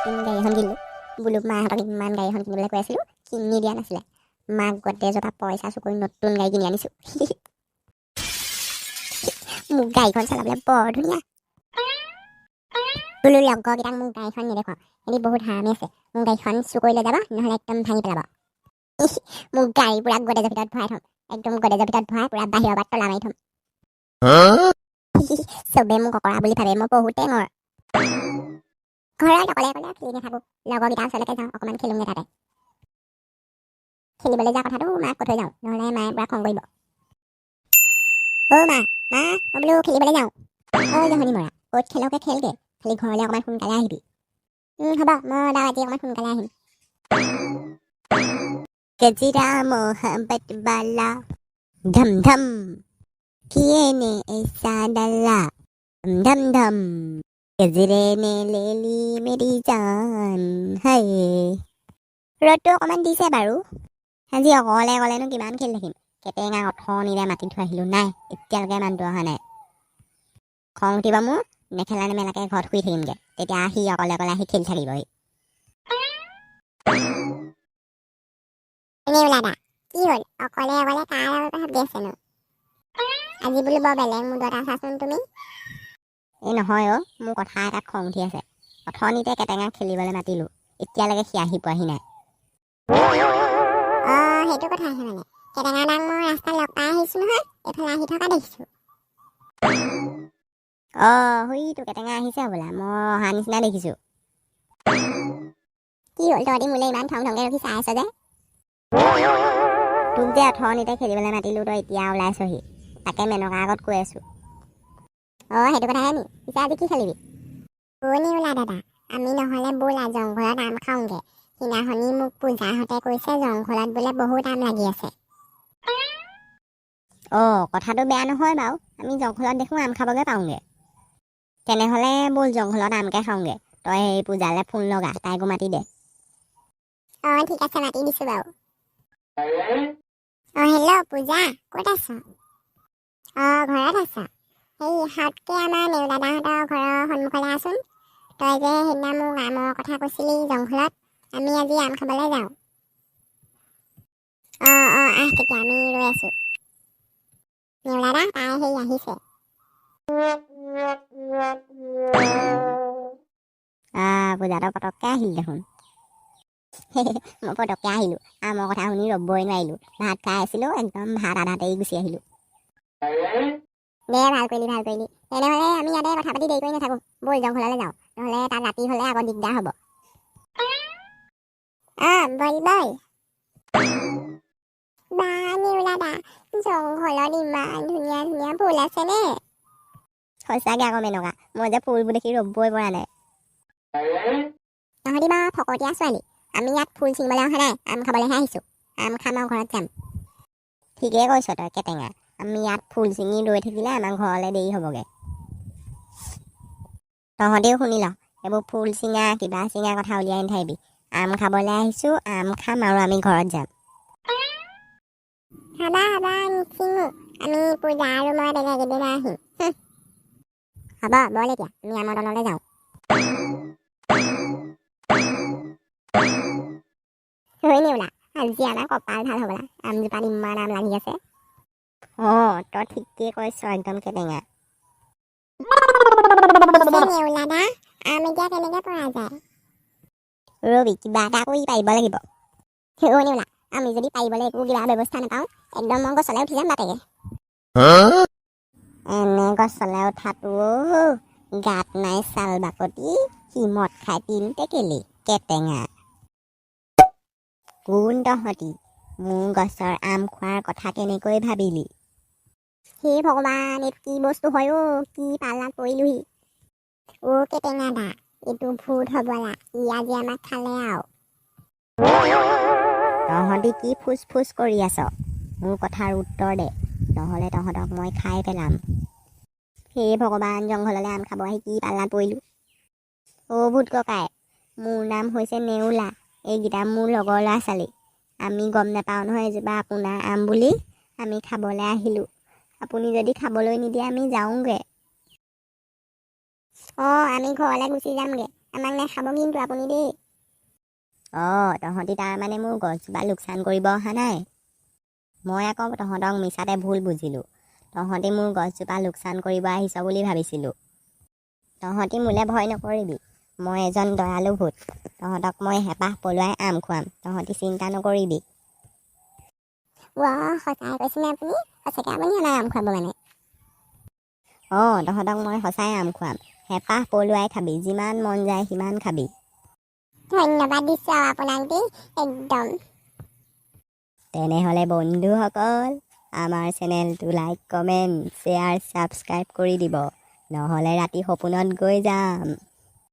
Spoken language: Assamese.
নতুন গাড়ী এখন কিনিলোঁ বোলো মাহঁতক ইমান গাড়ী এখন কিনিবলৈ কৈ আছিলোঁ কিনি দিয়া নাছিলে মাক গোটেইজোপা পইচা চুৰ কৰি নতুন গাড়ী কিনি আনিছোঁ মোক গাড়ীখন চলাবলৈ বৰ ধুনীয়া বোলো লগৰকেইটাক মোক গাড়ীখন নেদেখুৱাওঁ সিহঁতি বহুত হাৰামি আছে মোৰ গাড়ীখন চুৰ কৰি লৈ যাব নহ'লে একদম ভাঙি পেলাব মোক গাড়ী পুৰা গডেজৰ ভিতৰত ভৰাই থ'ম একদম গডেজৰ ভিতৰত ভৰাই পুৰা বাহিৰৰ পৰা তলা মাৰি থ'ম চবে মোক অকৰা বুলি ভাবে মই বহুতে টেঙৰ ঘৰত অকলে অকলে খেলি নাথাকোঁ লগৰকেইটাৰ ওচৰলৈকে যাওঁ অকণমান খেলোঁগৈ তাতে খেলিবলৈ যোৱা কথাটো মাক কৈ থৈ যাওঁ নহ'লে মায়ে পুৰা খং কৰিব অ' মা মই বোলো খেলিবলৈ যাওঁ অ' জহনি মৰা ক'ত খেলকে খেলগে খালি ঘৰলৈ অকণমান সোনকালে আহিবি হ'ব মই ৰাতি অকণমান সোনকালে আহিম গজৰা মোহব্বত বালা ধম ধম किए ने ऐसा डला धम धम गजरे ने ले ली मेरी जान है ৰ'দটো অকণমান দিছে বাৰু আজি অকলে অকলেনো কিমান খেলি থাকিম কেটেঙা অথনিৰে মাতি থৈ আহিলোঁ নাই এতিয়ালৈকে মানুহটো অহা নাই খং উঠিব মোৰ নেখেলা নেমেলাকৈ ঘৰত শুই থাকিমগৈ তেতিয়া সি অকলে অকলে আহি খেলি থাকিবহি এনেই ওলাবা কি হ'ল অকলে অকলে কাৰ লগত ভাবি আছেনো আজি বোলো বৰ বেলেগ মুদত আছাচোন তুমি এই নহয় অ' মোৰ কথা এটা খং উঠি আছে অথনিতে কেটেঙা খেলিবলৈ মাতিলোঁ এতিয়ালৈকে সি আহি পোৱাহি নাই অঁ সেইটো কথা আছে মানে কেটেঙা দাক মই ৰাস্তাত লগ পাই আহিছোঁ নহয় এইফালে আহি থকা দেখিছোঁ অঁ সইটো কেটেঙা আহিছে হ'বলা মই অহা নিচিনা দেখিছোঁ কি হ'ল তহঁতি মোলৈ ইমান থং থংকৈ ৰখি চাই আছ যে তোক যে অথনিতে খেলিবলৈ মাতিলোঁ তই এতিয়া ওলাইছহি তাকে মেনকাৰ আগত কৈ আছোঁ অঁ সেইটো কথাহে নি পিছে আজি কি খেলিবি শুনি ওলা দাদা আমি নহ'লে ব'লা জংঘলত আম খাওঁগৈ সিদিনাখনি মোক পূজাহঁতে কৈছে জংঘলত বোলে বহুত আম লাগি আছে অঁ কথাটো বেয়া নহয় বাৰু আমি জংঘলত দেখোঁ আম খাবগৈ পাওঁগৈ তেনেহ'লে ব'ল জংঘলত আমকে খাওঁগৈ তই সেই পূজালৈ ফোন লগা তাইকো মাতি দে অঁ ঠিক আছে মাতি দিছোঁ বাৰু অঁ হেল্ল' পূজা ক'ত আছ অঁ ঘৰত আছা সেই হাতকে আমাৰ নেউদাদাহঁতৰ ঘৰৰ সন্মুখলৈ আছোন তই যে সেইদিনা মোক আমৰ কথা কৈছিলি জংঘলত আমি আজি আম খাবলৈ যাওঁ অঁ অঁ আহ তেতিয়া আমি ৰৈ আছোঁ নেউদাদা তাই সেই আহিছে পূজাটো পটককৈ আহিল দেখোন মই পটককৈ আহিলোঁ আমৰ কথা শুনি ৰ'বই নোৱাৰিলোঁ ভাত খাই আছিলোঁ একদম ভাত আধাতেই গুচি আহিলোঁ দে ভাল কৰিলি তেনেহ'লে আমি ইয়াতে কথা পাতি দেৰি কৰি নাথাকোঁ ব'ল জংঘললৈ যাওঁ নহ'লে তাত ৰাতি হ'লে আকৌ দিগদাৰ হ'ব বল বা নেউলাদা জংঘলত ইমান ধুনীয়া ধুনীয়া ফুল আছেনে সঁচাকৈ আকৌ মেনকা মই যে ফুলবোৰ দেখি ৰ'বই পৰা নাই তহঁতি বা ফকতীয়া ছোৱালী আমি ইয়াত ফুল ছিঙিবলৈ অহা নাই আম খাবলৈহে আহিছোঁ আম খাম আৰু ঘৰত যাম ঠিকেই কৈছ তই কেটেঙা আমি ইয়াত ফুল ছিঙি ৰৈ থাকিলে আমাৰ ঘৰলৈ দেৰি হ'বগৈ তহঁতেও শুনি ল এইবোৰ ফুল ছিঙা কিবা ছিঙা কথা উলিয়াই নাথাকিবি আম খাবলৈ আহিছোঁ আম খাম আৰু আমি ঘৰত যাম হাবা নিচিঙো আমি পূজা আৰু মই বেলেগ এদিন আহিম হ'ব ব'ল এতিয়া আমি আমৰ তললৈ যাওঁ হৈ নেওলা আজি আমাৰ কপাল ভাল হ'বলা আমজোপাত ইমান আম লাগি আছে অঁ তই ঠিকেই কৈছ একদম কেটেঙা নেউলাদা আম এতিয়া কেনেকৈ পৰা যায় ৰবি কিবা এটা কৰি পাৰিব লাগিব নেউলা আমি যদি পাৰিবলৈ একো কিবা ব্যৱস্থা নাপাওঁ একদম মই গছলৈ উঠি যাম বাটেকে এনে গছলৈ উঠাটো গাত নাই চাল বাকতি সি মদ খাই তিল টেকেলি কেটেঙা কোন তহঁতি মোৰ গছৰ আম খোৱাৰ কথা কেনেকৈ ভাবিলি হে ভগৱান এইটো কি বস্তু হয় কি পাল্লাত পৰিলোহি কেটেঙা দা এইটো ভূত হ'বলা ই আজি আমাক খালে আৰু তহঁতি কি ফুচ ফুচ কৰি আছ মোৰ কথাৰ উত্তৰ দে নহ'লে তহঁতক মই খাই পেলাম হে ভগৱান জংঘললৈ আম খাব আহি কি পাল্লাত পৰিলোঁ ভূত ককাই মোৰ নাম হৈছে নেউলা এইকেইটা মোৰ লগৰ ল'ৰা ছোৱালী আমি গম নাপাওঁ নহয় এজোপা আপোনাৰ আম বুলি আমি খাবলৈ আহিলোঁ আপুনি যদি খাবলৈ নিদিয়ে আমি যাওঁগৈ অঁ আমি ঘৰলৈ গুচি যামগৈ আমাক নাখাব কিন্তু আপুনি দেই। তহঁতি তাৰমানে মোৰ গছজোপা লোকচান কৰিব অহা নাই? মই আকৌ তহঁতক মিছাতে ভুল বুজিলোঁ। তহঁতি মোৰ গছজোপা লোকচান কৰিব আহিছ বুলি ভাবিছিলোঁ। তহঁতি মোলৈ ভয় নকৰিবি, মই এজন দয়ালু ভূত। তহঁতক মই হেঁপাহ পলুৱাই আম খুৱাম, তহঁতি চিন্তা নকৰিবি। সঁচাই কৈছেনে আপুনি? সঁচাকৈ আপুনি আমাক আম খুৱাব মানে? তহঁতক মই সঁচাই আম খুৱাম। হেঁপাহ পলুৱাই খাবি, যিমান মন যায় সিমান খাবি। ধন্যবাদ দিছোঁ আপোনাক দেই, একদম। তেনেহ'লে বন্ধুসকল, আমাৰ চেনেলটো লাইক, কমেণ্ট, শ্বেয়াৰ, ছাবস্ক্ৰাইব কৰি দিব, নহ'লে ৰাতি সপোনত গৈ যাম।